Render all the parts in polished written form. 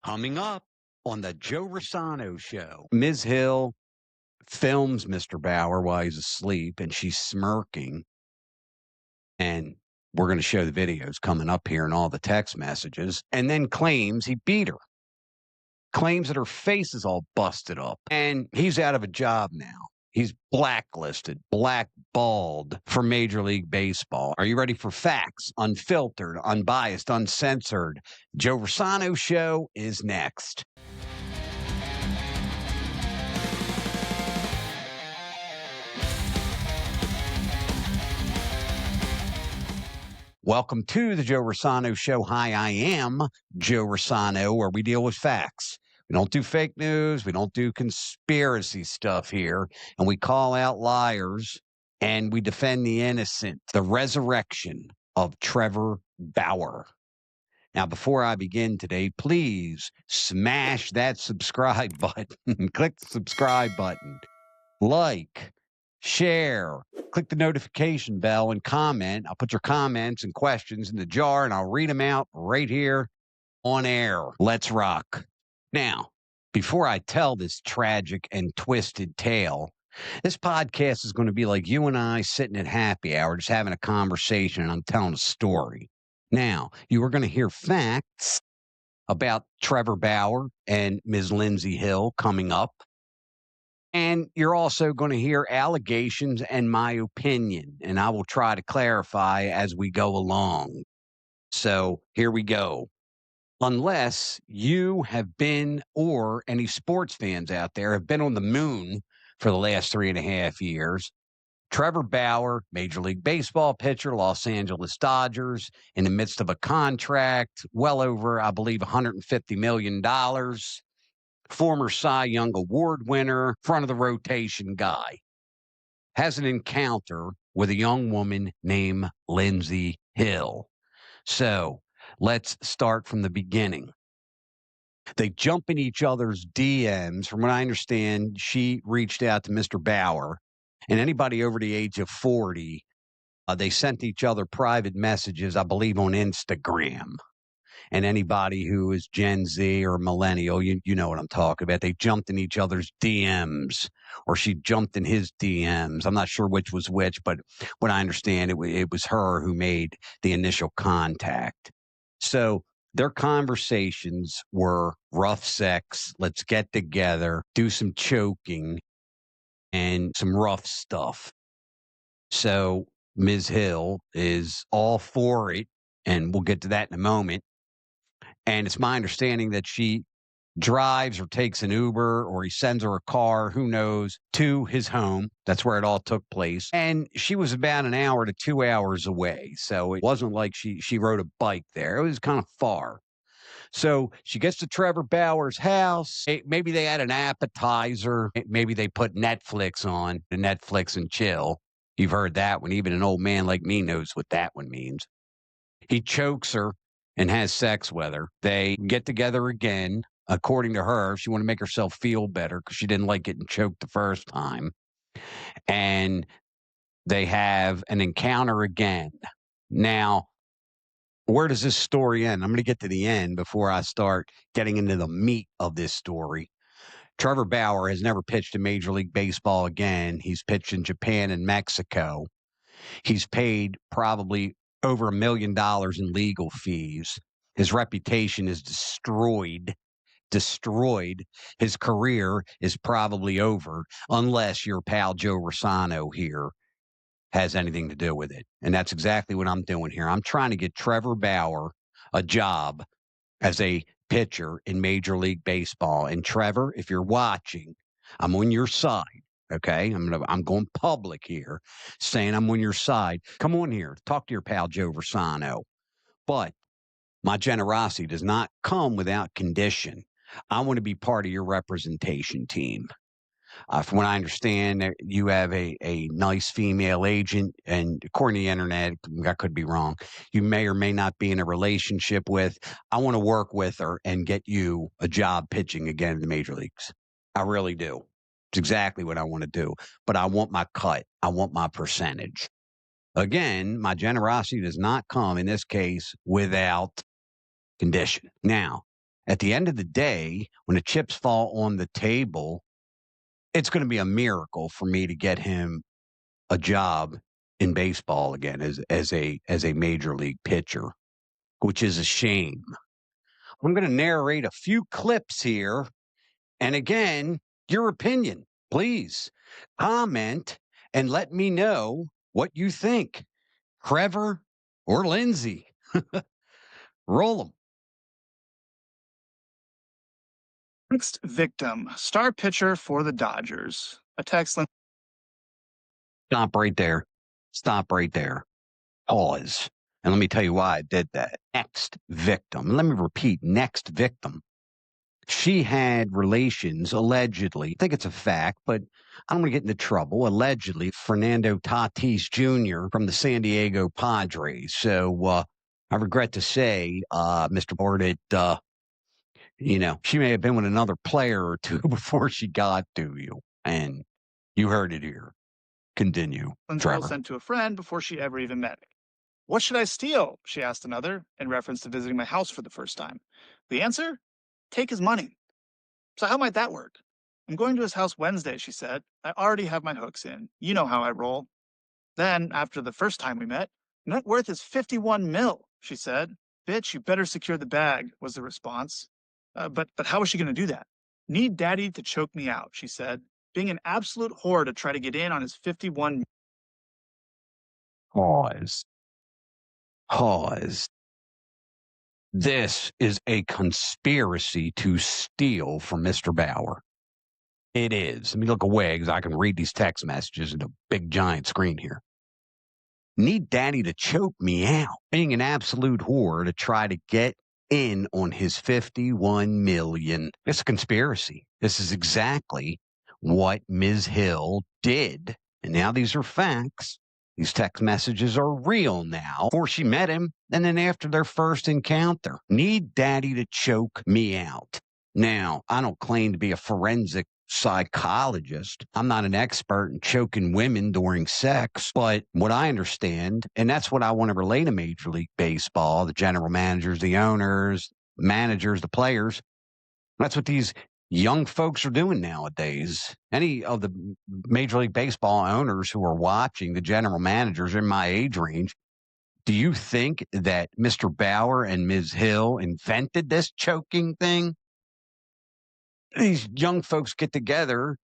Coming up on the Joe Rossano Show, Ms. Hill films Mr. Bauer while he's asleep, and she's smirking. And we're going to show the videos coming up here and all the text messages, and then claims he beat her. Claims that her face is all busted up, and he's out of a job now. He's blacklisted, blackballed for Major League Baseball. Are you ready for facts? Unfiltered, unbiased, uncensored. Joe Rossano Show is next. Welcome to the Joe Rossano Show. Hi, I am Joe Rossano, where we deal with facts. We don't do fake news. We don't do conspiracy stuff here. And we call out liars and we defend the innocent. The resurrection of Trevor Bauer. Now, before I begin today, please smash that subscribe button. Click the subscribe button. Like, share, click the notification bell, and comment. I'll put your comments and questions in the jar, and I'll read them out right here on air. Let's rock. Now, before I tell this tragic and twisted tale, this podcast is going to be like you and I sitting at happy hour, just having a conversation, and I'm telling a story. Now, you are going to hear facts about Trevor Bauer and Ms. Lindsey Hill coming up. And you're also going to hear allegations and my opinion, and I will try to clarify as we go along. So here we go. Unless you have been, or any sports fans out there have been on the moon for the last 3.5 years, Trevor Bauer, Major League Baseball pitcher, Los Angeles Dodgers, in the midst of a contract, well over, I believe, $150 million. Former Cy Young Award winner, front of the rotation guy, has an encounter with a young woman named Lindsey Hill. So let's start from the beginning. They jump in each other's DMs. From what I understand, she reached out to Mr. Bauer, and anybody over the age of 40, they sent each other private messages, I believe, on Instagram. And anybody who is Gen Z or millennial, you know what I'm talking about. They jumped in each other's DMs, or she jumped in his DMs. I'm not sure which was which, but what I understand, it was her who made the initial contact. So their conversations were rough sex, let's get together, do some choking, and some rough stuff. So Ms. Hill is all for it, and we'll get to that in a moment. And it's my understanding that she drives or takes an Uber, or he sends her a car, who knows, to his home. That's where it all took place. And she was about an hour to 2 hours away. So it wasn't like she rode a bike there. It was kind of far. So she gets to Trevor Bauer's house. Maybe they had an appetizer. Maybe they put Netflix on, the Netflix and chill. You've heard that one. Even an old man like me knows what that one means. He chokes her and has sex with her. They get together again. According to her, she wanted to make herself feel better because she didn't like getting choked the first time. And they have an encounter again. Now, where does this story end? I'm going to get to the end before I start getting into the meat of this story. Trevor Bauer has never pitched in Major League Baseball again. He's pitched in Japan and Mexico. He's paid probably over $1 million in legal fees. His reputation is destroyed. His career is probably over, unless your pal Joe Rossano here has anything to do with it. And that's exactly what I'm doing here. I'm trying to get Trevor Bauer a job as a pitcher in Major League Baseball. And Trevor, if you're watching, I'm on your side. Okay, I'm going public here, saying I'm on your side. Come on here, talk to your pal Joe Rossano. But my generosity does not come without condition. I want to be part of your representation team. From what I understand, you have a nice female agent, and according to the internet, I could be wrong, you may or may not be in a relationship with. I want to work with her and get you a job pitching again in the major leagues. I really do. It's exactly what I want to do. But I want my cut. I want my percentage. Again, my generosity does not come, in this case, without condition. Now, At the end of the day, when the chips fall on the table, it's going to be a miracle for me to get him a job in baseball again as a major league pitcher, which is a shame. I'm going to narrate a few clips here. And again, your opinion, please comment and let me know what you think. Trevor or Lindsey, roll them. Next victim, star pitcher for the Dodgers. A text link. Stop right there. Stop right there. Pause. And let me tell you why I did that. Next victim. Let me repeat, next victim. She had relations, allegedly. I think it's a fact, but I don't want to get into trouble. Allegedly, Fernando Tatis Jr. from the San Diego Padres. So I regret to say, Mr. Board, she may have been with another player or two before she got to you. And you heard it here. Continue, Trevor. Sent to a friend before she ever even met me. What should I steal? She asked another, in reference to visiting my house for the first time. The answer? Take his money. So how might that work? I'm going to his house Wednesday, she said. I already have my hooks in. You know how I roll. Then, after the first time we met, net worth is 51 mil, she said. Bitch, you better secure the bag, was the response. But how is she going to do that? Need daddy to choke me out, she said, being an absolute whore to try to get in on his 51. Pause. Pause. This is a conspiracy to steal from Mr. Bauer. It is. Let me look away because I can read these text messages in a big giant screen here. Need daddy to choke me out, being an absolute whore to try to get in on his 51 million. It's a conspiracy. This is exactly what Ms. Hill did. And now these are facts. These text messages are real now. Before she met him, and then after their first encounter. Need daddy to choke me out. Now, I don't claim to be a forensic psychologist. I'm not an expert in choking women during sex, but what I understand, and that's what I want to relay to Major League Baseball, the general managers, the owners, managers, the players. That's what these young folks are doing nowadays. Any of the Major League Baseball owners who are watching, the general managers in my age range, do you think that Mr. Bauer and Ms. Hill invented this choking thing? These young folks get together,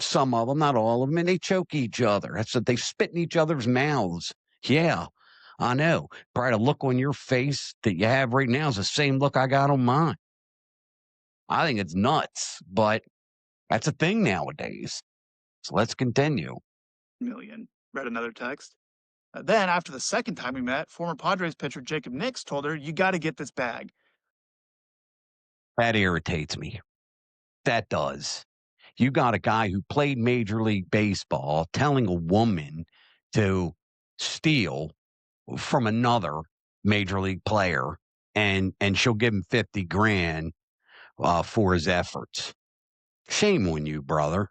some of them, not all of them, and they choke each other. That's what they spit in each other's mouths. Yeah, I know. Probably the look on your face that you have right now is the same look I got on mine. I think it's nuts, but that's a thing nowadays. So let's continue. Million. Read another text. Then, after the second time we met, former Padres pitcher Jacob Nix told her, you got to get this bag. That irritates me. That does. You got a guy who played Major League Baseball telling a woman to steal from another Major League player, and she'll give him 50 grand for his efforts. Shame on you, brother.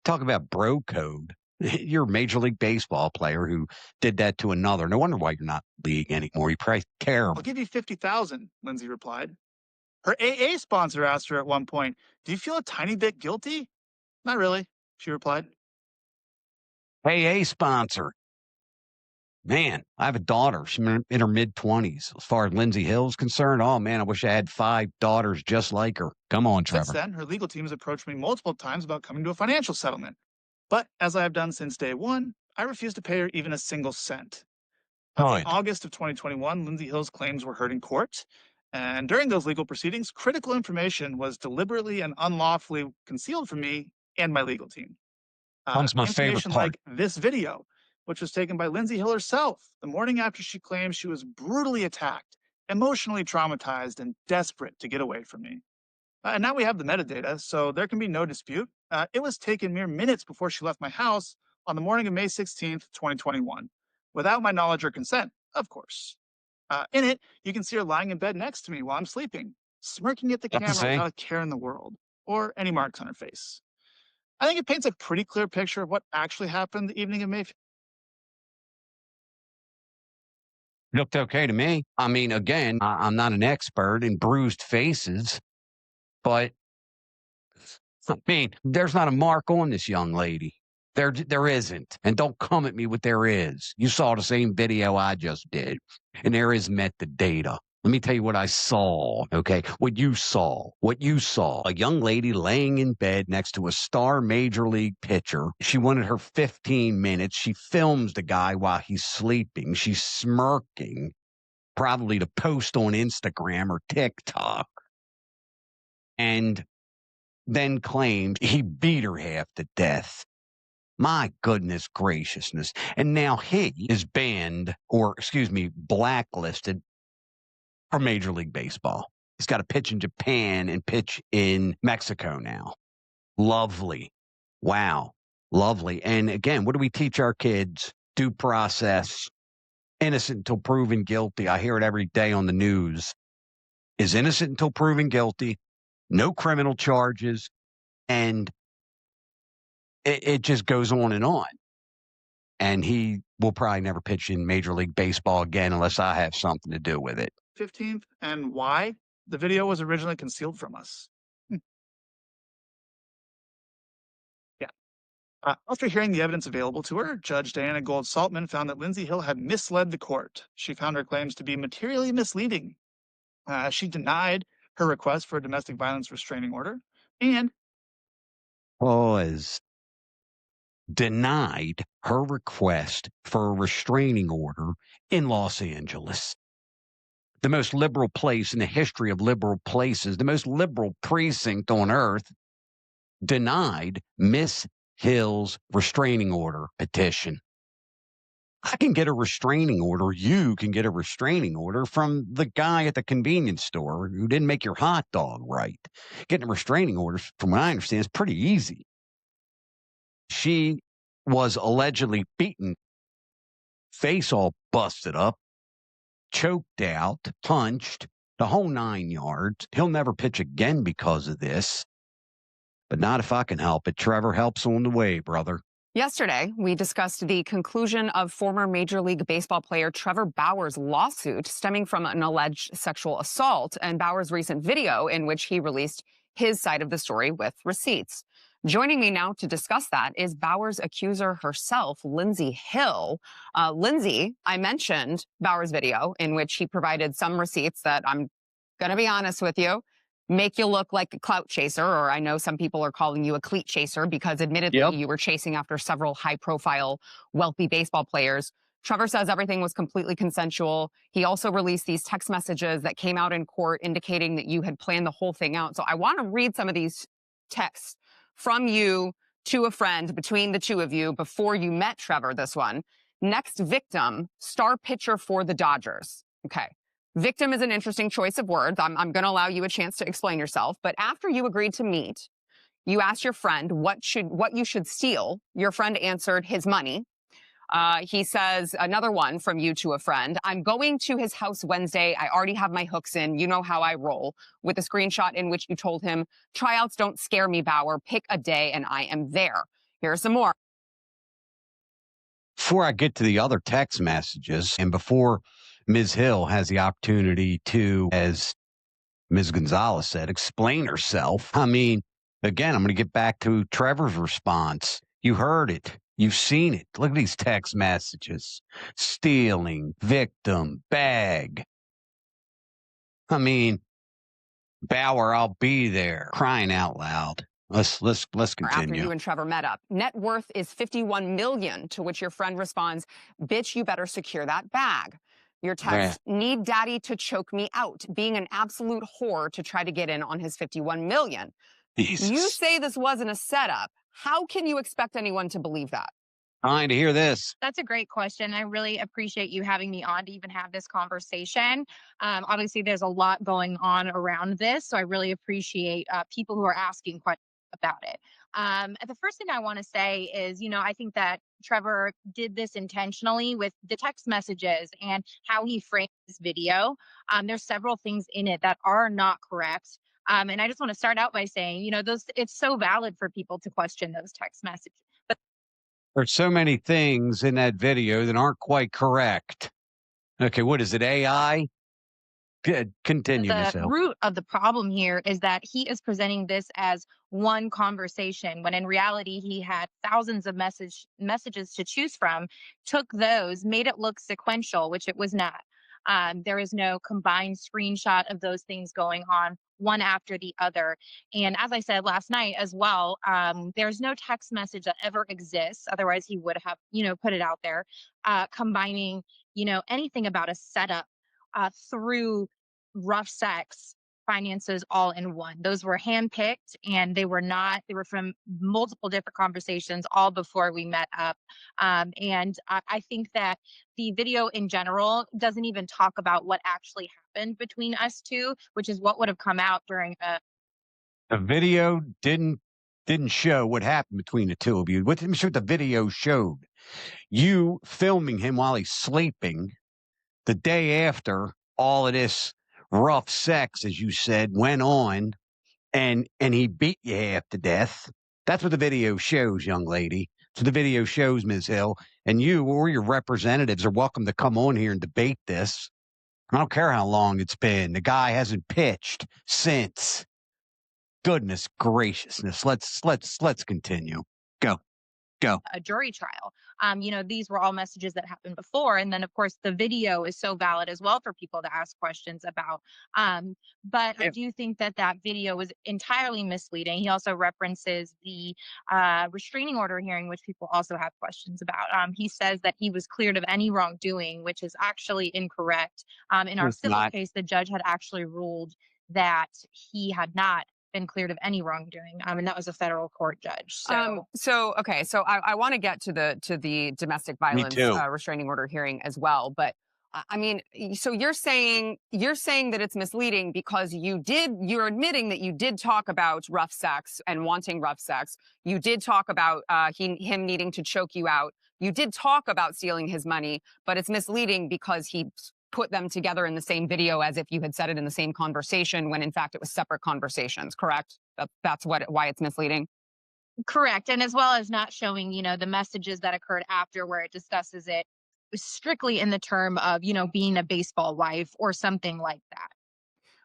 Talk about bro code. You're a Major League Baseball player who did that to another. No wonder why you're not league anymore. You probably terrible. I'll give you 50,000, Lindsey replied. Her AA sponsor asked her at one point, do you feel a tiny bit guilty? Not really, she replied. AA sponsor. Man, I have a daughter. She's in her mid-20s. As far as Lindsey Hill is concerned, oh, man, I wish I had 5 daughters just like her. Come on, Trevor. Since then, her legal team has approached me multiple times about coming to a financial settlement. But as I have done since day one, I refuse to pay her even a single cent. In August of 2021, Lindsey Hill's claims were heard in court. And during those legal proceedings, critical information was deliberately and unlawfully concealed from me and my legal team. Comes my favorite part. Like this video, which was taken by Lindsey Hill herself the morning after she claimed she was brutally attacked, emotionally traumatized, and desperate to get away from me. And now we have the metadata, so there can be no dispute. It was taken mere minutes before she left my house on the morning of May 16th, 2021, without my knowledge or consent, of course. In it, you can see her lying in bed next to me while I'm sleeping, smirking at the camera without a care in the world, or any marks on her face. I think it paints a pretty clear picture of what actually happened the evening of May Looked okay to me. I mean, again, I'm not an expert in bruised faces, but I mean, there's not a mark on this young lady. There isn't. And don't come at me with there is. You saw the same video I just did, and there is metadata. Let me tell you what I saw, okay? What you saw. What you saw. A young lady laying in bed next to a star major league pitcher. She wanted her 15 minutes. She films the guy while he's sleeping. She's smirking, probably to post on Instagram or TikTok. And then claimed he beat her half to death. My goodness graciousness. And now he is banned, or excuse me, blacklisted from Major League Baseball. He's got to pitch in Japan and pitch in Mexico now. Lovely. Wow. Lovely. And again, what do we teach our kids? Due process. Innocent until proven guilty. I hear it every day on the news. Is innocent until proven guilty. No criminal charges. And it just goes on and on. And he will probably never pitch in Major League Baseball again unless I have something to do with it. 15th, and why? The video was originally concealed from us. Yeah. After hearing the evidence available to her, Judge Diana Gold-Saltman found that Lindsey Hill had misled the court. She found her claims to be materially misleading. She denied her request for a domestic violence restraining order and Was denied her request for a restraining order in Los Angeles, the most liberal place in the history of liberal places, the most liberal precinct on earth, denied Miss Hill's restraining order petition. I can get a restraining order. You can get a restraining order from the guy at the convenience store who didn't make your hot dog right. Getting a restraining order, from what I understand, is pretty easy. She was allegedly beaten, face all busted up, choked out, punched, the whole 9 yards. He'll never pitch again because of this. But not if I can help it. Trevor, helps on the way, brother. Yesterday, we discussed the conclusion of former Major League Baseball player Trevor Bauer's lawsuit stemming from an alleged sexual assault and Bauer's recent video in which he released his side of the story with receipts. Joining me now to discuss that is Bauer's accuser herself, Lindsey Hill. Lindsey, I mentioned Bauer's video in which he provided some receipts that, I'm going to be honest with you, make you look like a clout chaser, or I know some people are calling you a cleat chaser because admittedly you were chasing after several high-profile, wealthy baseball players. Trevor says everything was completely consensual. He also released these text messages that came out in court indicating that you had planned the whole thing out. So I want to read some of these texts from you to a friend between the two of you before you met Trevor, this one. Next victim, star pitcher for the Dodgers. Okay. Victim is an interesting choice of words. I'm going to allow you a chance to explain yourself. But after you agreed to meet, you asked your friend what you should steal. Your friend answered his money. He says, another one from you to a friend, I'm going to his house Wednesday. I already have my hooks in. You know how I roll. With a screenshot in which you told him, tryouts don't scare me, Bauer. Pick a day and I am there. Here are some more. Before I get to the other text messages and before Ms. Hill has the opportunity to, as Ms. Gonzalez said, explain herself. I mean, again, I'm going to get back to Trevor's response. You heard it. You've seen it. Look at these text messages. Stealing, victim, bag. I mean, Bauer, I'll be there. Crying out loud. Let's continue. After you and Trevor met up, net worth is $51 million, to which your friend responds, bitch, you better secure that bag. Your text, need daddy to choke me out, being an absolute whore to try to get in on his $51 million. Jesus. You say this wasn't a setup. How can you expect anyone to believe that? Trying to hear this. That's a great question. I really appreciate you having me on to even have this conversation. Obviously, there's a lot going on around this, so I really appreciate people who are asking questions about it. The first thing I want to say is, I think that Trevor did this intentionally with the text messages and how he framed this video. There's several things in it that are not correct. And I just want to start out by saying, it's so valid for people to question those text messages. But there's so many things in that video that aren't quite correct. Okay, what is it, AI? Good. Continue, Miss The Hill. root of the problem here is that he is presenting this as one conversation when in reality he had thousands of messages to choose from, took those, made it look sequential, which it was not. There is no combined screenshot of those things going on one after the other. And as I said last night as well, there's no text message that ever exists. Otherwise, he would have, put it out there, combining, anything about a setup through rough sex finances all in one. Those were handpicked and they were from multiple different conversations all before we met up. And I think that the video in general doesn't even talk about what actually happened between us two, which is what would have come out during a The video didn't show what happened between the two of you. What I'm sure the video showed. You filming him while he's sleeping the day after all of this rough sex, as you said, went on, and he beat you half to death. That's what the video shows, young lady. So the video shows, Ms. Hill, and you or your representatives are welcome to come on here and debate this. I don't care how long it's been. The guy hasn't pitched since. Goodness graciousness. Let's continue. Go. a jury trial. These were all messages that happened before. And then, of course, the video is so valid as well for people to ask questions about. But I do think that that video was entirely misleading. He also references the restraining order hearing, which people also have questions about. He says that he was cleared of any wrongdoing, which is actually incorrect. In our It's civil not. case, the judge had actually ruled that he had not been cleared of any wrongdoing, and that was a federal court judge. So I want to get to the domestic violence too. restraining order hearing as well, but I mean, so you're saying that it's misleading because you're admitting that you did talk about rough sex and wanting rough sex. You did talk about him needing to choke you out. You did talk about stealing his money, but it's misleading because he put them together in the same video as if you had said it in the same conversation when in fact it was separate conversations, correct? That's why it's misleading. Correct. And as well as not showing, the messages that occurred after where it discusses it strictly in the term of, being a baseball wife or something like that.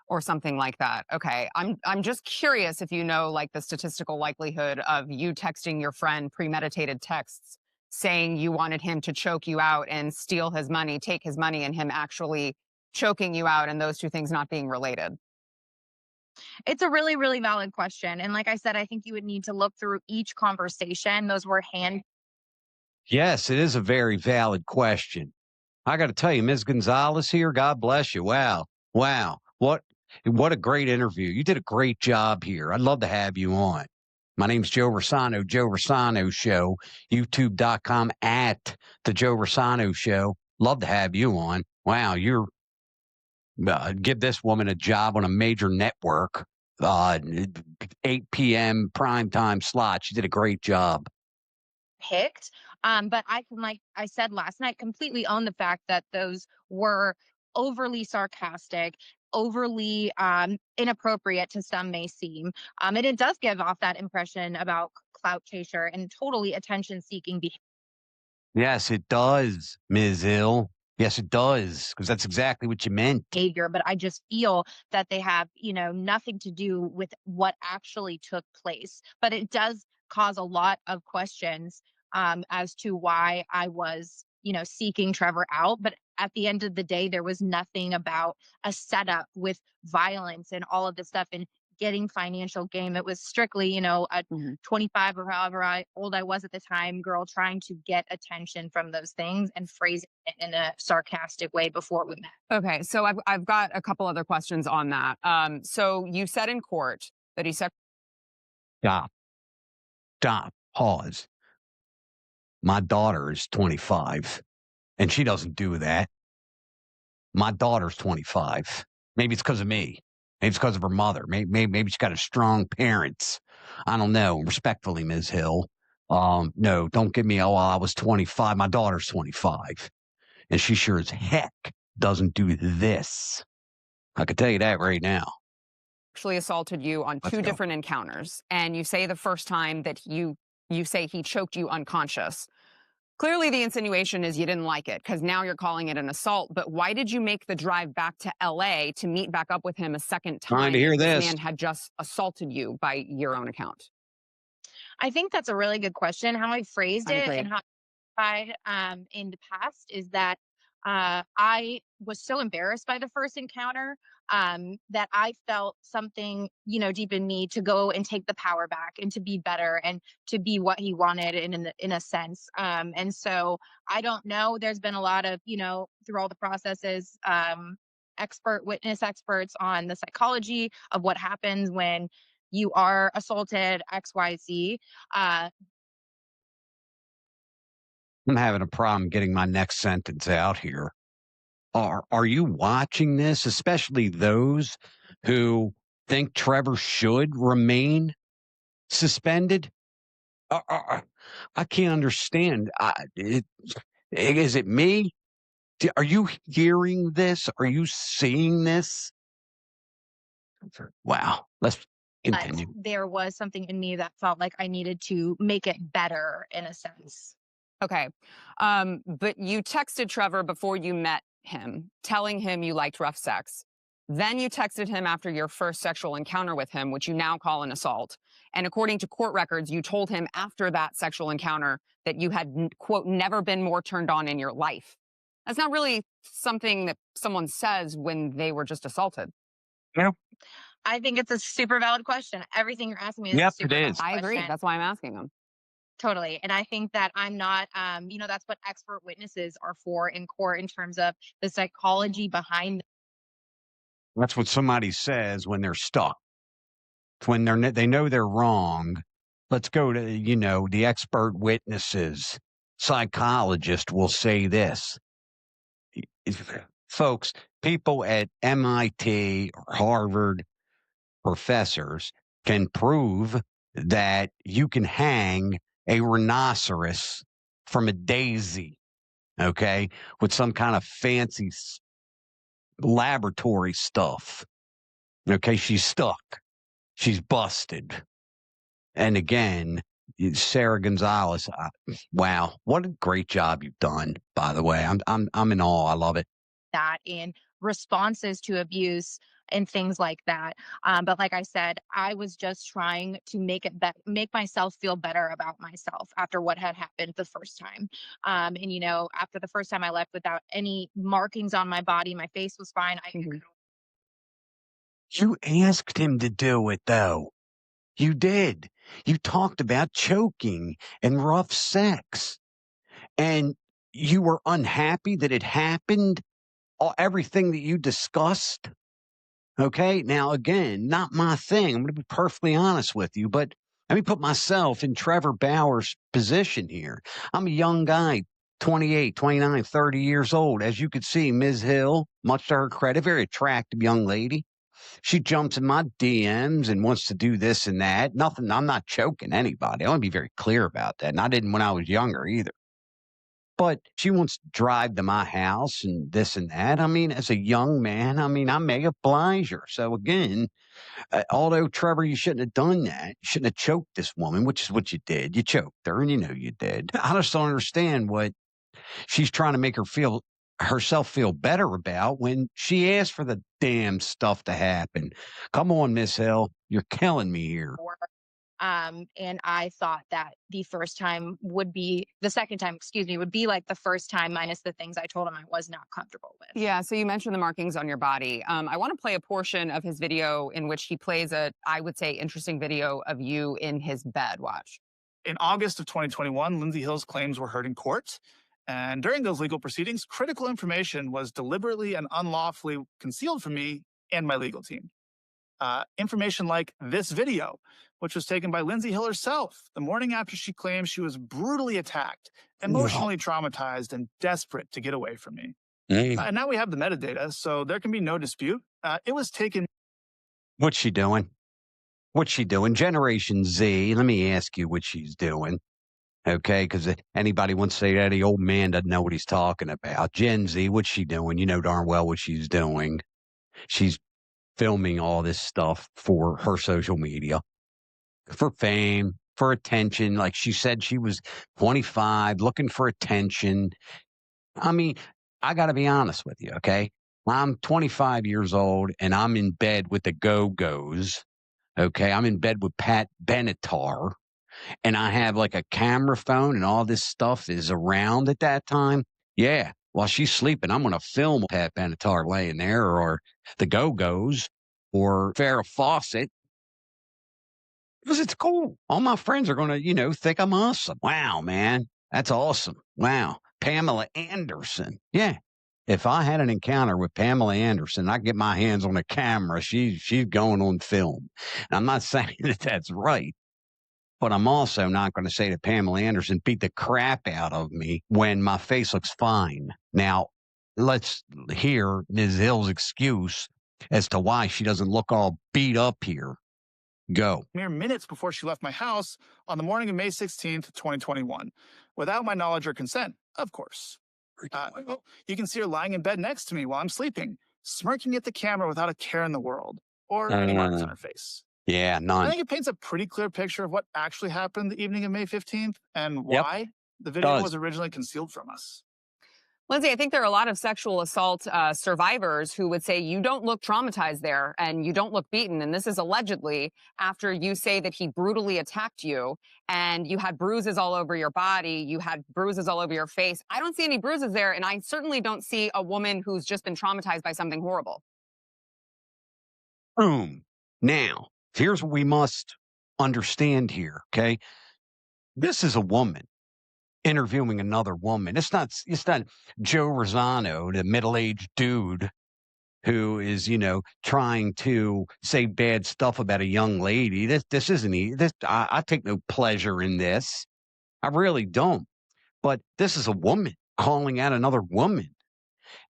Or something like that. Okay. I'm just curious if you know like the statistical likelihood of you texting your friend premeditated texts saying you wanted him to choke you out and steal his money, take his money, and him actually choking you out, and those two things not being related. It's a really, really valid question. And like I said, I think you would need to look through each conversation. Those were hand. Yes, it is a very valid question. I got to tell you, Ms. Gonzalez here, God bless you. Wow. What a great interview. You did a great job here. I'd love to have you on. My name's Joe Rossano, Joe Rossano Show, youtube.com at the Joe Rossano Show. Love to have you on. Wow, you're give this woman a job on a major network, 8 p.m. primetime slot. She did a great job. Picked. But I can, like I said last night, completely own the fact that those were overly sarcastic, overly inappropriate to some may seem. And it does give off that impression about clout chaser and totally attention seeking Yes, it does, Ms. Hill. Yes, it does, because that's exactly what you meant. behavior. But I just feel that they have, nothing to do with what actually took place. But it does cause a lot of questions as to why I was, seeking Trevor out. But at the end of the day, there was nothing about a setup with violence and all of this stuff and getting financial gain. It was strictly, a 25 or however old I was at the time, girl trying to get attention from those things and phrasing it in a sarcastic way before we met. Okay, so I've got a couple other questions on that. So you said in court that he said. Stop. Pause. My daughter is 25, and she doesn't do that. My daughter's 25. Maybe it's because of me. Maybe it's because of her mother. Maybe she's got a strong parents. I don't know. Respectfully, Ms. Hill. No, don't give me, I was 25. My daughter's 25. And she sure as heck doesn't do this. I can tell you that right now. Actually assaulted you on two different encounters. And you say the first time that you say he choked you unconscious. Clearly, the insinuation is you didn't like it because now you're calling it an assault. But why did you make the drive back to LA to meet back up with him a second Trying time to hear if this this. man had just assaulted you by your own account? I think that's a really good question. How I phrased I it agree. and how in the past is that I was so embarrassed by the first encounter that I felt something, deep in me to go and take the power back and to be better and to be what he wanted in a sense. And so I don't know. There's been a lot of, through all the processes, witness experts on the psychology of what happens when you are assaulted, XYZ. Uh, I'm having a problem getting my next sentence out here. Are you watching this, especially those who think Trevor should remain suspended? I can't understand. Is it me? Are you hearing this? Are you seeing this? Wow. Let's but continue. there was something in me that felt like I needed to make it better in a sense. Okay. But you texted Trevor before you met him, telling him you liked rough sex. Then you texted him after your first sexual encounter with him, which you now call an assault. And according to court records, you told him after that sexual encounter that you had, quote, never been more turned on in your life. That's not really something that someone says when they were just assaulted. Yep. I think it's a super valid question. Everything you're asking me is a Yep, it super valid is. I agree. question. That's why I'm asking him. Totally. And I think that I'm not, that's what expert witnesses are for in court in terms of the psychology behind. That's what somebody says when they're stuck. When they know they're wrong. Let's go to, the expert witnesses. Psychologist will say this. Folks, people at MIT or Harvard, professors can prove that you can hang a rhinoceros from a daisy, okay, with some kind of fancy laboratory stuff. Okay, she's stuck. She's busted. And again, Sarah Gonzalez, wow, what a great job you've done, by the way. I'm in awe. I love it. That in responses to abuse and things like that. But like I said, I was just trying to make myself feel better about myself after what had happened the first time. And after the first time I left without any markings on my body, my face was fine. You asked him to do it, though. You did. You talked about choking and rough sex. And you were unhappy that it happened, everything that you discussed. Okay. Now, again, not my thing. I'm going to be perfectly honest with you, but let me put myself in Trevor Bauer's position here. I'm a young guy, 28, 29, 30 years old. As you could see, Ms. Hill, much to her credit, very attractive young lady. She jumps in my DMs and wants to do this and that. Nothing. I'm not choking anybody. I want to be very clear about that. And I didn't when I was younger either. But she wants to drive to my house and this and that. I mean, as a young man, I may oblige her. So again, although Trevor, you shouldn't have done that. You shouldn't have choked this woman, which is what you did. You choked her, and you did. I just don't understand what she's trying to make herself feel better about when she asked for the damn stuff to happen. Come on, Miss Hill, you're killing me here. And I thought that the second time, would be like the first time minus the things I told him I was not comfortable with. Yeah, so you mentioned the markings on your body. I want to play a portion of his video in which he plays I would say, interesting video of you in his bed. Watch. In August of 2021, Lindsey Hill's claims were heard in court. And during those legal proceedings, critical information was deliberately and unlawfully concealed from me and my legal team. Information like this video, which was taken by Lindsey Hill herself the morning after she claimed she was brutally attacked, emotionally traumatized, and desperate to get away from me. And now we have the metadata, so there can be no dispute. It was taken. What's she doing? Generation Z, let me ask you what she's doing. Okay, because anybody wants to say that the old man doesn't know what he's talking about. Gen Z, what's she doing? You know darn well what she's doing. She's filming all this stuff for her social media, for fame, for attention. Like she said, she was 25, looking for attention. I mean, I got to be honest with you, okay? I'm 25 years old and I'm in bed with the Go-Go's. Okay, I'm in bed with Pat Benatar, and I have like a camera phone and all this stuff is around at that time. Yeah, while she's sleeping, I'm going to film Pat Benatar laying there, or the Go-Go's, or Farrah Fawcett, because it's cool. All my friends are going to, think I'm awesome. Wow, man, that's awesome. Wow, Pamela Anderson. Yeah. If I had an encounter with Pamela Anderson, I get my hands on a camera. She's going on film. And I'm not saying that that's right, but I'm also not going to say that Pamela Anderson beat the crap out of me when my face looks fine. Now, let's hear Ms. Hill's excuse as to why she doesn't look all beat up here. Go. Mere minutes before she left my house on the morning of May 16th, 2021, without my knowledge or consent, of course. You can see her lying in bed next to me while I'm sleeping, smirking at the camera without a care in the world, or any marks on her face. Yeah, none. I think it paints a pretty clear picture of what actually happened the evening of May 15th and why the video was originally concealed from us. Lindsey, I think there are a lot of sexual assault survivors who would say you don't look traumatized there and you don't look beaten. And this is allegedly after you say that he brutally attacked you and you had bruises all over your body. You had bruises all over your face. I don't see any bruises there. And I certainly don't see a woman who's just been traumatized by something horrible. Boom. Now, here's what we must understand here, okay? This is a woman interviewing another woman. It's not Joe Rossano, the middle-aged dude who is, trying to say bad stuff about a young lady. This isn't this. I take no pleasure in this. I really don't. But this is a woman calling out another woman.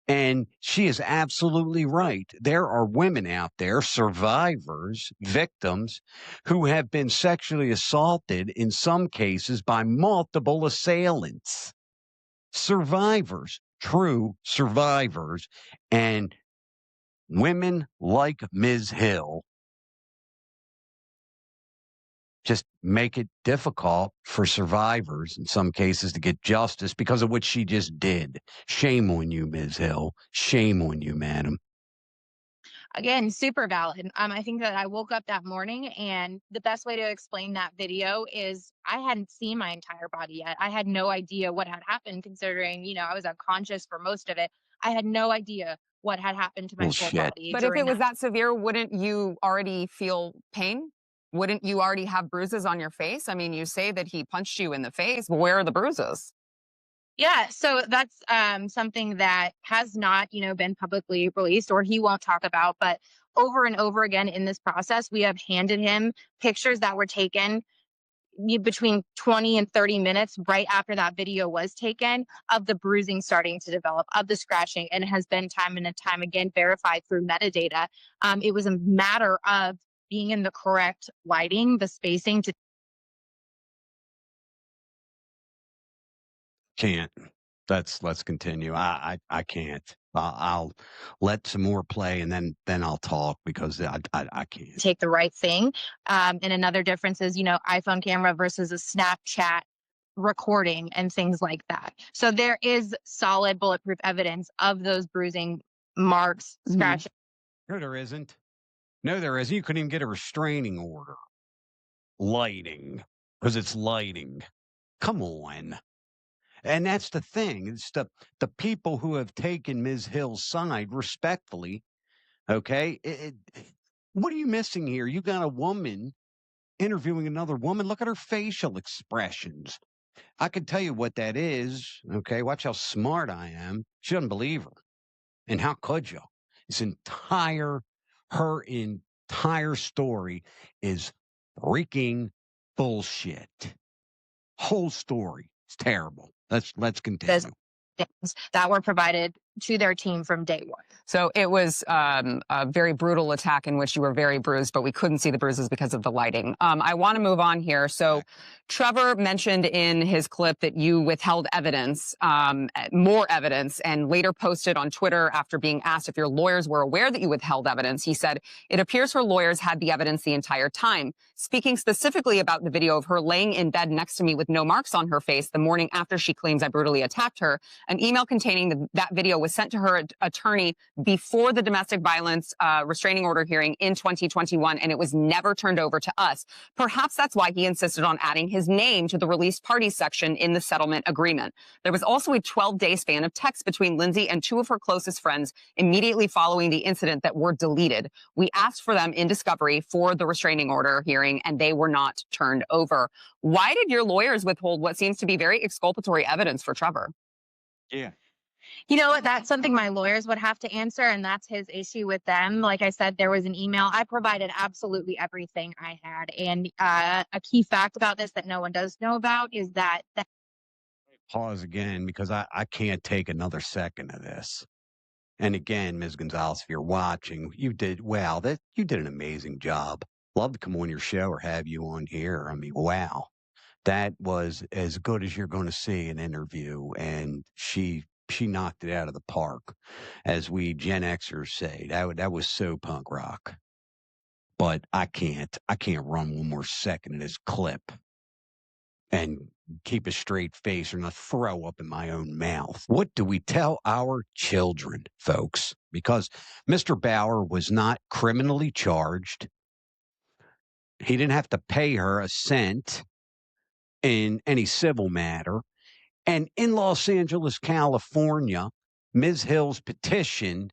And she is absolutely right. There are women out there, survivors, victims, who have been sexually assaulted in some cases by multiple assailants. Survivors, true survivors, and women like Ms. Hill just make it difficult for survivors in some cases to get justice because of what she just did. Shame on you, Ms. Hill. Shame on you, madam. Again, super valid. I think that I woke up that morning and the best way to explain that video is I hadn't seen my entire body yet. I had no idea what had happened considering, I was unconscious for most of it. I had no idea what had happened to my full body. But if it was that severe, wouldn't you already feel pain? Wouldn't you already have bruises on your face? I mean, you say that he punched you in the face. Where are the bruises? Yeah, so that's something that has not, been publicly released or he won't talk about. But over and over again in this process, we have handed him pictures that were taken between 20 and 30 minutes right after that video was taken of the bruising starting to develop, of the scratching, and it has been time and time again verified through metadata. It was a matter of being in the correct lighting, the spacing to Can't. Let's continue. I can't. I'll let some more play and then I'll talk because I can't take the right thing. And another difference is, iPhone camera versus a Snapchat recording and things like that. So there is solid bulletproof evidence of those bruising marks, scratches. No, there isn't. No, there isn't. You couldn't even get a restraining order. Lighting, because it's lighting. Come on. And that's the thing. It's the people who have taken Ms. Hill's side respectfully. Okay. What are you missing here? You got a woman interviewing another woman. Look at her facial expressions. I can tell you what that is. Okay. Watch how smart I am. She doesn't believe her. And how could you? Her entire story is freaking bullshit. Whole story. It's terrible. Let's continue. Things that were provided to their team from day one. So it was a very brutal attack in which you were very bruised, but we couldn't see the bruises because of the lighting. I want to move on here. So Trevor mentioned in his clip that you withheld evidence, more evidence, and later posted on Twitter after being asked if your lawyers were aware that you withheld evidence. He said, "It appears her lawyers had the evidence the entire time." Speaking specifically about the video of her laying in bed next to me with no marks on her face the morning after she claims I brutally attacked her, an email containing that video was sent to her attorney before the domestic violence restraining order hearing in 2021, and it was never turned over to us. Perhaps that's why he insisted on adding his name to the released parties section in the settlement agreement. There was also a 12-day span of texts between Lindsey and two of her closest friends immediately following the incident that were deleted. We asked for them in discovery for the restraining order hearing, and they were not turned over. Why did your lawyers withhold what seems to be very exculpatory evidence for Trevor? Yeah. You know what? That's something my lawyers would have to answer, and that's his issue with them. Like I said, there was an email. I provided absolutely everything I had. And a key fact about this that no one does know about is that Pause again because I can't take another second of this. And again, Ms. Gonzalez, if you're watching, you did an amazing job. Love to come on your show or have you on here. I mean, wow. That was as good as you're going to see an interview, and she knocked it out of the park, as we Gen Xers say. That was so punk rock. But I can't run one more second of this clip and keep a straight face or not throw up in my own mouth. What do we tell our children, folks? Because Mr. Bauer was not criminally charged. He didn't have to pay her a cent in any civil matter. And in Los Angeles, California, Ms. Hill's petition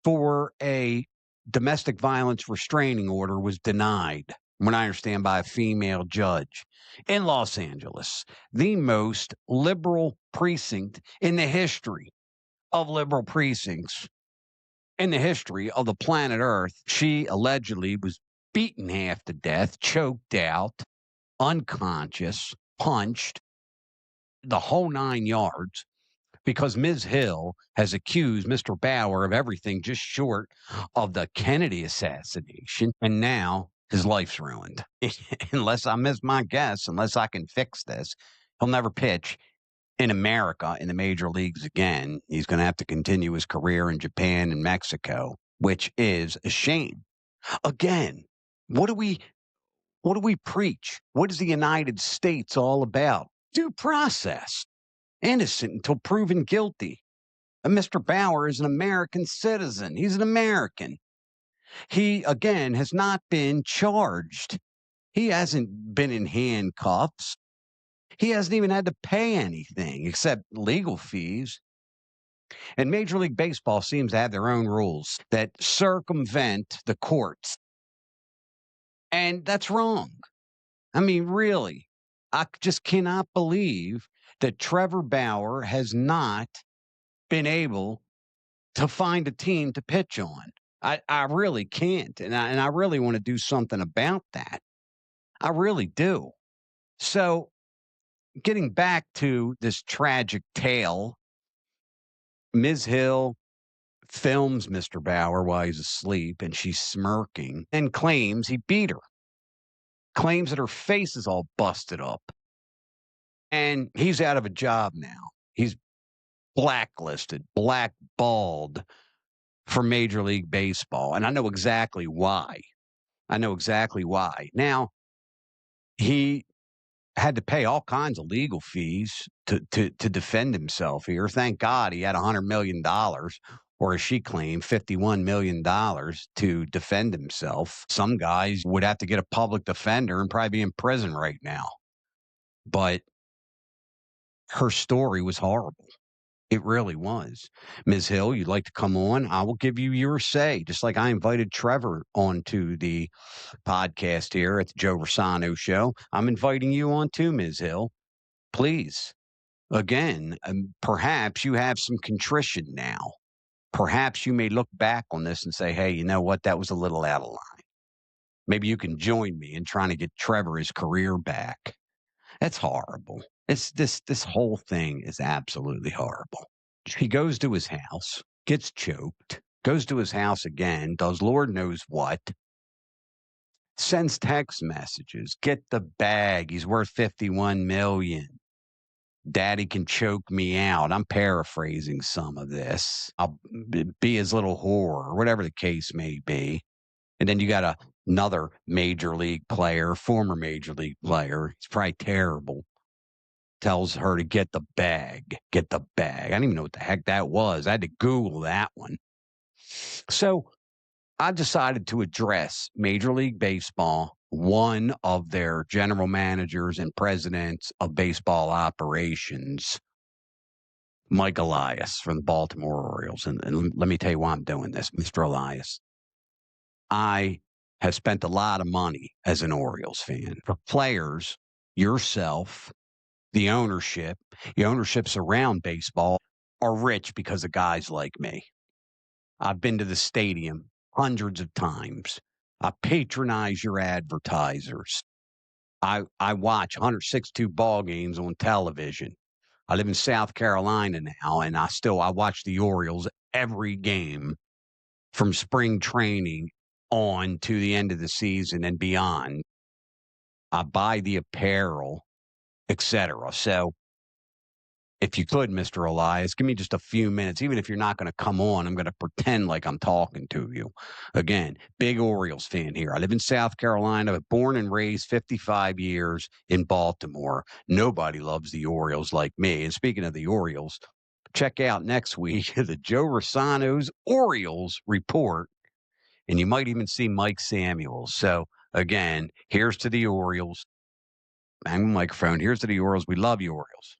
for a domestic violence restraining order was denied, from what I understand, by a female judge in Los Angeles, the most liberal precinct in the history of liberal precincts in the history of the planet Earth. She allegedly was beaten half to death, choked out, unconscious, punched, the whole 9 yards, because Ms. Hill has accused Mr. Bauer of everything just short of the Kennedy assassination, and now his life's ruined. Unless I miss my guess, unless I can fix this, he'll never pitch in America in the major leagues again. He's going to have to continue his career in Japan and Mexico, which is a shame. Again, what do we preach? What is the United States all about? Due process. Innocent until proven guilty. And Mr. Bauer is an American citizen. He's an American. He, again, has not been charged. He hasn't been in handcuffs. He hasn't even had to pay anything except legal fees. And Major League Baseball seems to have their own rules that circumvent the courts. And that's wrong. I mean, really, I just cannot believe that Trevor Bauer has not been able to find a team to pitch on. I really can't. And I really want to do something about that. I really do. So getting back to this tragic tale, Ms. Hill films Mr. Bauer while he's asleep, and she's smirking and claims he beat her. Claims that her face is all busted up. And he's out of a job now. He's blacklisted, blackballed for Major League Baseball. And I know exactly why. Now, he had to pay all kinds of legal fees to defend himself here. Thank God he had $100 million, or as she claimed, $51 million to defend himself. Some guys would have to get a public defender and probably be in prison right now. But her story was horrible. It really was. Ms. Hill, you'd like to come on? I will give you your say, just like I invited Trevor onto the podcast here at the Joe Rossano Show. I'm inviting you on too, Ms. Hill. Please. Again, perhaps you have some contrition now. Perhaps you may look back on this and say, hey, you know what? That was a little out of line. Maybe you can join me in trying to get Trevor his career back. That's horrible. This whole thing is absolutely horrible. He goes to his house, gets choked, goes to his house again, does Lord knows what, sends text messages, get the bag, he's worth $51 million. Daddy can choke me out. I'm paraphrasing some of this. I'll be his little whore, or whatever the case may be. And then you got another major league player, former major league player. He's probably terrible. Tells her to get the bag. Get the bag. I didn't even know what the heck that was. I had to Google that one. So I decided to address Major League Baseball, one of their general managers and presidents of baseball operations, Mike Elias from the Baltimore Orioles. And let me tell you why I'm doing this, Mr. Elias. I have spent a lot of money as an Orioles fan. For players, yourself, the ownerships around baseball are rich because of guys like me. I've been to the stadium hundreds of times. I patronize your advertisers. I watch 162 ball games on television. I live in South Carolina now, and I watch the Orioles every game from spring training on to the end of the season and beyond. I buy the apparel, etc. So if you could, Mr. Elias, give me just a few minutes. Even if you're not going to come on, I'm going to pretend like I'm talking to you. Again, big Orioles fan here. I live in South Carolina, born and raised 55 years in Baltimore. Nobody loves the Orioles like me. And speaking of the Orioles, check out next week the Joe Rossano's Orioles Report. And you might even see Mike Samuels. So, again, here's to the Orioles. Hang the microphone. Here's to the Orioles. We love you, Orioles.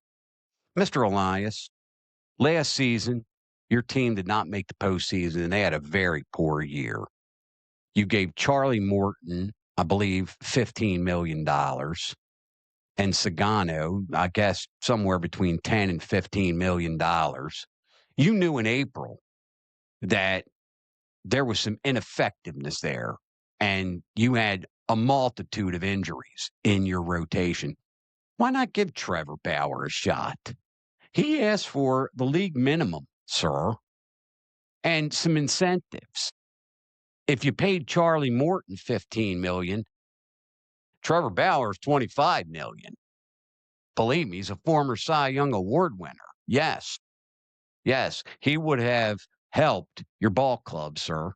Mr. Elias, last season, your team did not make the postseason, and they had a very poor year. You gave Charlie Morton, I believe, $15 million, and Sagano, I guess, somewhere between $10 and $15 million. You knew in April that there was some ineffectiveness there, and you had a multitude of injuries in your rotation. Why not give Trevor Bauer a shot? He asked for the league minimum, sir, and some incentives. If you paid Charlie Morton $15 million, Trevor Bauer is $25 million. Believe me, he's a former Cy Young Award winner. Yes, he would have helped your ball club, sir.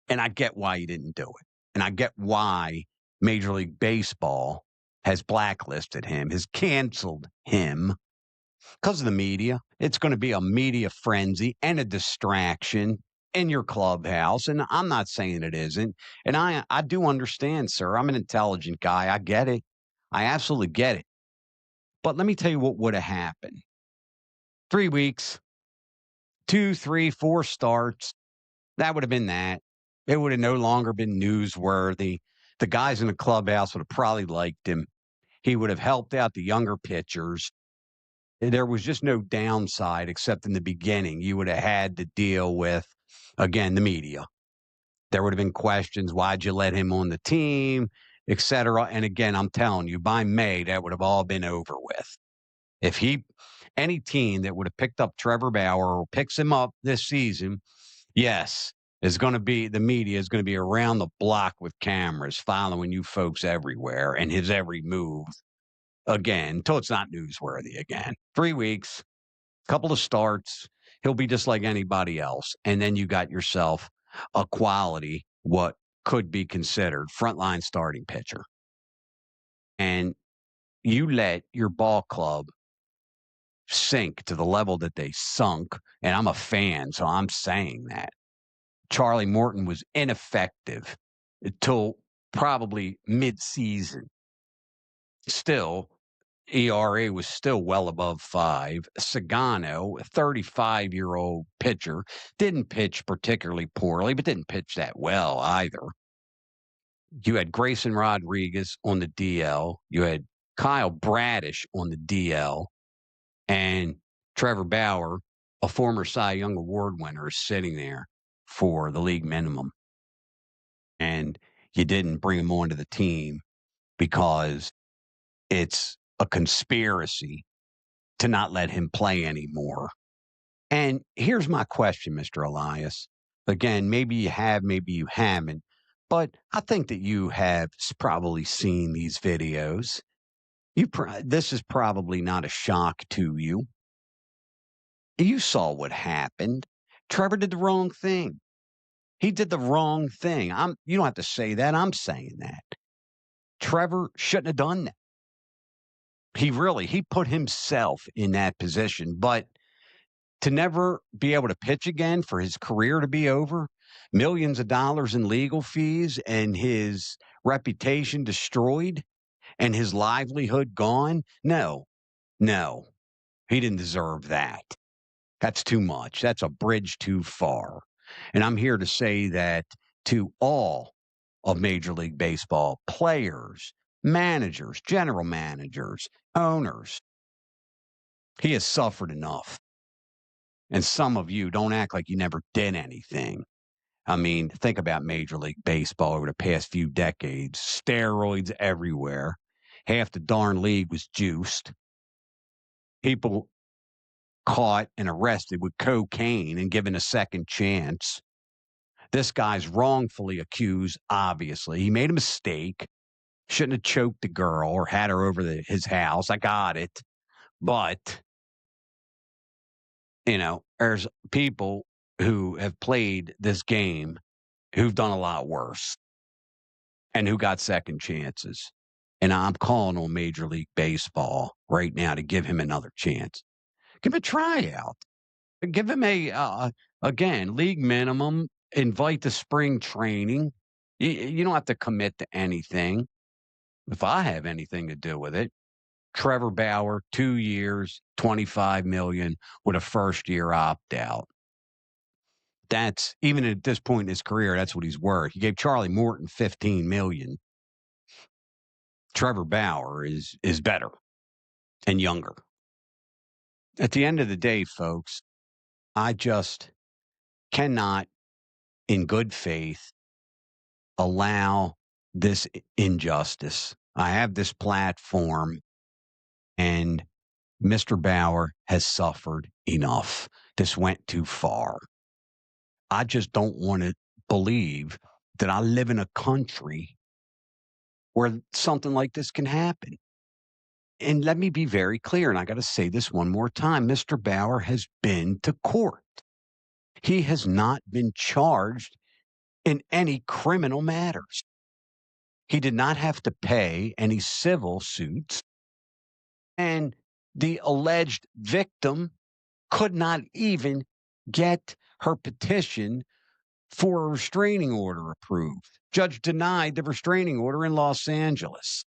And I get why you didn't do it. And I get why Major League Baseball has blacklisted him, has canceled him. Because of the media. It's going to be a media frenzy and a distraction in your clubhouse. And I'm not saying it isn't. And I do understand, sir. I'm an intelligent guy. I get it. I absolutely get it. But let me tell you what would have happened. 3 weeks, 2, 3, 4 starts. That would have been that. It would have no longer been newsworthy. The guys in the clubhouse would have probably liked him. He would have helped out the younger pitchers. There was just no downside except in the beginning. You would have had to deal with, again, the media. There would have been questions. Why'd you let him on the team, et cetera? And again, I'm telling you, by May, that would have all been over with. If any team that would have picked up Trevor Bauer or picks him up this season, yes, the media is going to be around the block with cameras following you folks everywhere and his every move. Again, until it's not newsworthy again. 3 weeks, couple of starts. He'll be just like anybody else. And then you got yourself a quality, what could be considered frontline starting pitcher. And you let your ball club sink to the level that they sunk. And I'm a fan, so I'm saying that. Charlie Morton was ineffective until probably mid-season. Still, ERA was still well above 5. Sagano, a 35-year-old pitcher, didn't pitch particularly poorly, but didn't pitch that well either. You had Grayson Rodriguez on the DL. You had Kyle Bradish on the DL. And Trevor Bauer, a former Cy Young Award winner, is sitting there for the league minimum. And you didn't bring him onto the team because it's a conspiracy to not let him play anymore. And here's my question, Mr. Elias. Again, maybe you have, maybe you haven't, but I think that you have probably seen these videos. This is probably not a shock to you. You saw what happened. Trevor did the wrong thing. He did the wrong thing. You don't have to say that. I'm saying that. Trevor shouldn't have done that. He put himself in that position, but to never be able to pitch again, for his career to be over, millions of dollars in legal fees, and his reputation destroyed, and his livelihood gone. No, he didn't deserve that. That's too much. That's a bridge too far. And I'm here to say that to all of Major League Baseball players, managers, general managers, owners, he has suffered enough. And some of you don't act like you never did anything. I mean, think about Major League Baseball over the past few decades. Steroids everywhere. Half the darn league was juiced. People caught and arrested with cocaine and given a second chance. This guy's wrongfully accused, obviously. He made a mistake. Shouldn't have choked the girl or had her over his house. I got it. But, there's people who have played this game who've done a lot worse and who got second chances. And I'm calling on Major League Baseball right now to give him another chance. Give him a tryout. Give him again, league minimum, invite to spring training. You don't have to commit to anything. If I have anything to do with it, Trevor Bauer, 2 years, $25 million with a first-year opt-out. That's, even at this point in his career, that's what he's worth. He gave Charlie Morton $15 million. Trevor Bauer is better and younger. At the end of the day, folks, I just cannot, in good faith, allow this injustice. I have this platform, and Mr. Bauer has suffered enough. This went too far. I just don't want to believe that I live in a country where something like this can happen. And let me be very clear, and I got to say this one more time. Mr. Bauer has been to court. He has not been charged in any criminal matters. He did not have to pay any civil suits. And the alleged victim could not even get her petition for a restraining order approved. Judge denied the restraining order in Los Angeles.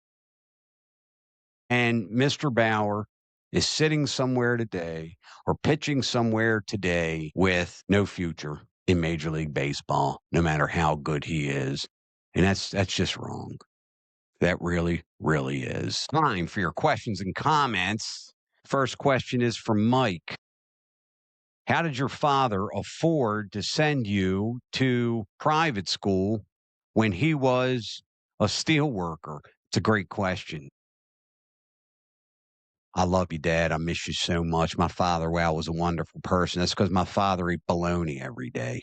And Mr. Bauer is sitting somewhere today or pitching somewhere today with no future in Major League Baseball, no matter how good he is. And that's just wrong. That really, really is. Time for your questions and comments. First question is from Mike. How did your father afford to send you to private school when he was a steel worker? It's a great question. I love you, Dad. I miss you so much. My father, wow, was a wonderful person. That's because my father ate bologna every day.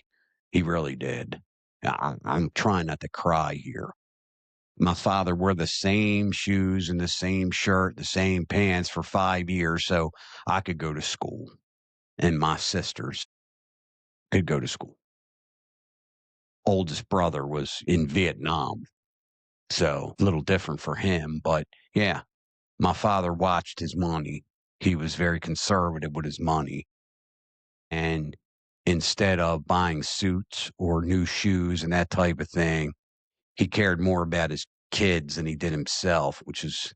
He really did. I'm trying not to cry here. My father wore the same shoes and the same shirt, the same pants for 5 years so I could go to school. And my sisters could go to school. Oldest brother was in Vietnam. So a little different for him. But yeah, my father watched his money. He was very conservative with his money. And instead of buying suits or new shoes and that type of thing, he cared more about his kids than he did himself, which is,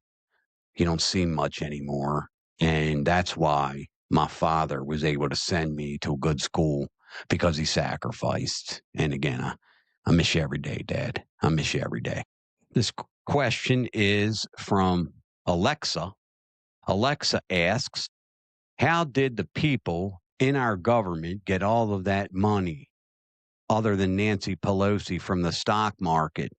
you don't see much anymore. And that's why my father was able to send me to a good school, because he sacrificed. And again, I miss you every day, Dad. I miss you every day. This question is from Alexa. Alexa asks, how did the people in our government get all of that money other than Nancy Pelosi from the stock market?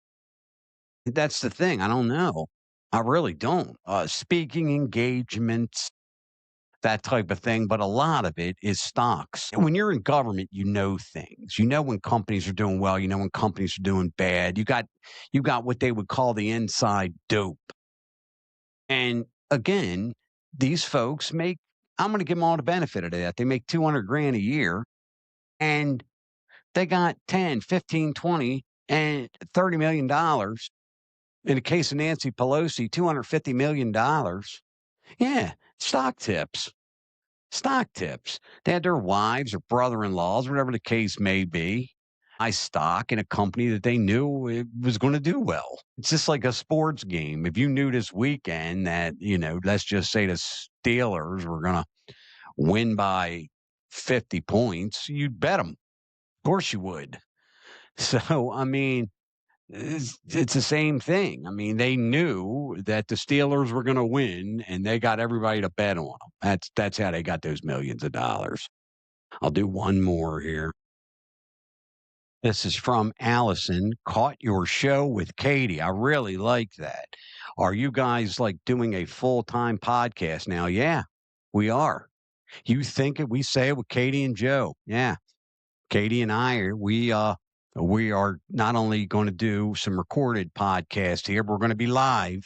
That's the thing. I don't know. I really don't. Speaking engagements, that type of thing, but a lot of it is stocks. When you're in government, you know things. You know when companies are doing well, you know when companies are doing bad. You got what they would call the inside dope. And again, these folks make, I'm going to give them all the benefit of that. They make 200 grand a year and they got 10, 15, 20 and $30 million. In the case of Nancy Pelosi, $250 million. Yeah, stock tips. Stock tips. They had their wives or brother-in-laws, whatever the case may be, buy stock in a company that they knew it was going to do well. It's just like a sports game. If you knew this weekend that, let's just say the Steelers were going to win by 50 points, you'd bet them. Of course you would. So, I mean, it's the same thing. I mean, they knew that the Steelers were going to win, and they got everybody to bet on them. That's how they got those millions of dollars. I'll do one more here. This is from Allison. Caught your show with Katie. I really like that. Are you guys like doing a full-time podcast now? Yeah, we are. You think it? We say it with Katie and Joe. Yeah. Katie and I, we are not only going to do some recorded podcast here, but we're going to be live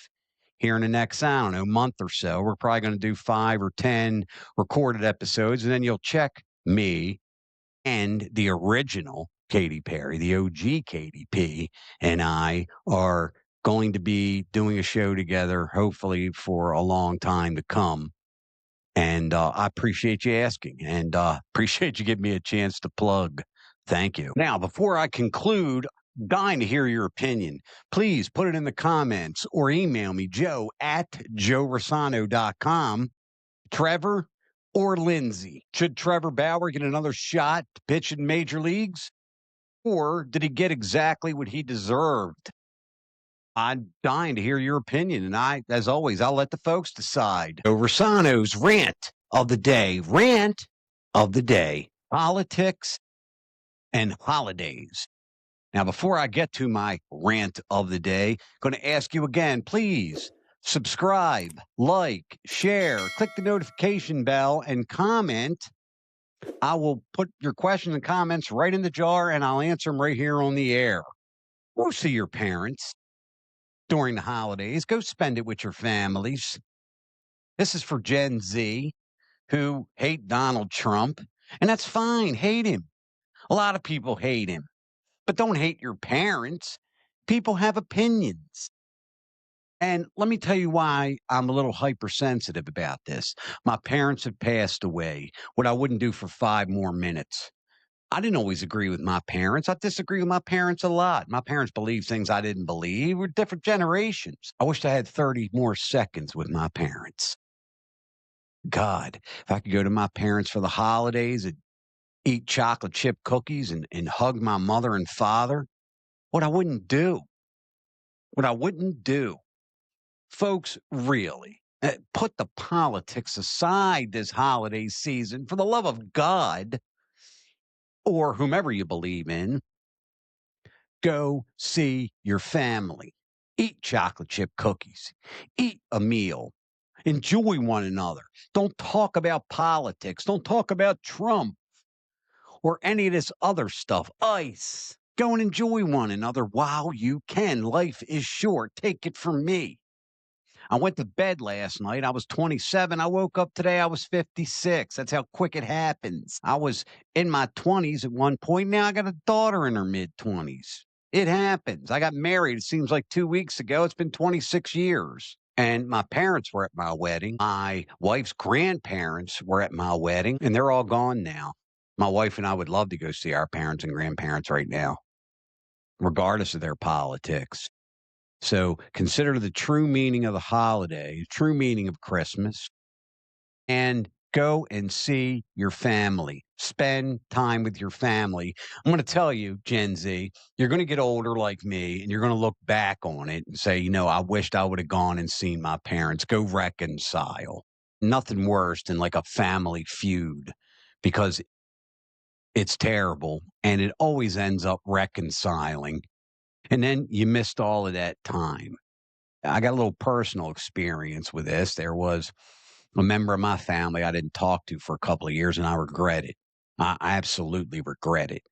here in the next, I don't know, month or so. We're probably going to do 5 or 10 recorded episodes, and then you'll check me and the original Katy Perry, the OG KDP, and I are going to be doing a show together, hopefully for a long time to come. And I appreciate you asking, and appreciate you giving me a chance to plug. Thank you. Now, before I conclude, dying to hear your opinion. Please put it in the comments or email me, joe@joerossano.com. Trevor or Lindsey? Should Trevor Bauer get another shot to pitch in major leagues? Or did he get exactly what he deserved? I'm dying to hear your opinion, and as always, I'll let the folks decide. Joe Rossano's rant of the day. Rant of the day. Politics and holidays. Now, before I get to my rant of the day, I'm going to ask you again, please subscribe, like, share, click the notification bell, and comment. I will put your questions and comments right in the jar, and I'll answer them right here on the air. Go see your parents during the holidays. Go spend it with your families. This is for Gen Z who hate Donald Trump, and that's fine. Hate him. A lot of people hate him, but don't hate your parents. People have opinions. And let me tell you why I'm a little hypersensitive about this. My parents have passed away, what I wouldn't do for 5 more minutes. I didn't always agree with my parents. I disagree with my parents a lot. My parents believed things I didn't believe. We're different generations. I wished I had 30 more seconds with my parents. God, if I could go to my parents for the holidays and eat chocolate chip cookies and hug my mother and father, what I wouldn't do. What I wouldn't do. Folks, really, put the politics aside this holiday season. For the love of God, or whomever you believe in, go see your family. Eat chocolate chip cookies. Eat a meal. Enjoy one another. Don't talk about politics. Don't talk about Trump or any of this other stuff. ICE. Go and enjoy one another while you can. Life is short. Take it from me. I went to bed last night. I was 27. I woke up today. I was 56. That's how quick it happens. I was in my 20s at one point. Now I got a daughter in her mid-20s. It happens. I got married, it seems like 2 weeks ago. It's been 26 years. And my parents were at my wedding. My wife's grandparents were at my wedding, and they're all gone now. My wife and I would love to go see our parents and grandparents right now, regardless of their politics. So consider the true meaning of the holiday, true meaning of Christmas, and go and see your family. Spend time with your family. I'm going to tell you, Gen Z, you're going to get older like me, and you're going to look back on it and say, I wished I would have gone and seen my parents. Go reconcile. Nothing worse than like a family feud, because it's terrible, and it always ends up reconciling. And then you missed all of that time. I got a little personal experience with this. There was a member of my family I didn't talk to for a couple of years, and I regret it. I absolutely regret it.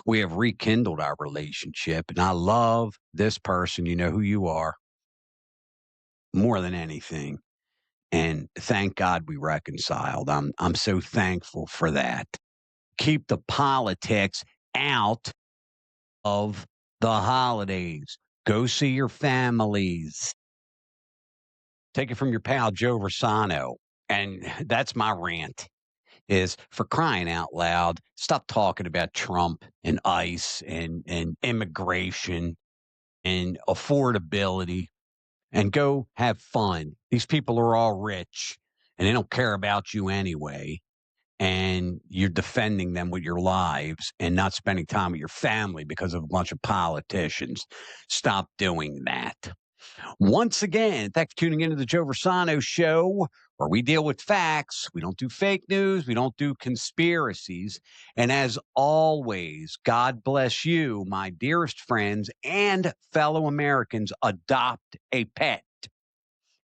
We have rekindled our relationship, and I love this person. You know who you are more than anything. And thank God we reconciled. I'm so thankful for that. Keep the politics out of the holidays. Go see your families. Take it from your pal Joe Rossano. And that's my rant. Is for crying out loud, stop talking about Trump and ICE and immigration and affordability and go have fun. These people are all rich and they don't care about you anyway. And you're defending them with your lives and not spending time with your family because of a bunch of politicians. Stop doing that. Once again, thanks for tuning into the Joe Rossano Show, where we deal with facts. We don't do fake news. We don't do conspiracies. And as always, God bless you, my dearest friends and fellow Americans. Adopt a pet.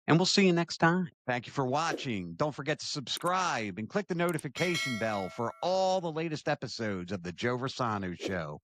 And we'll see you next time. Thank you for watching. Don't forget to subscribe and click the notification bell for all the latest episodes of the Joe Rossano Show.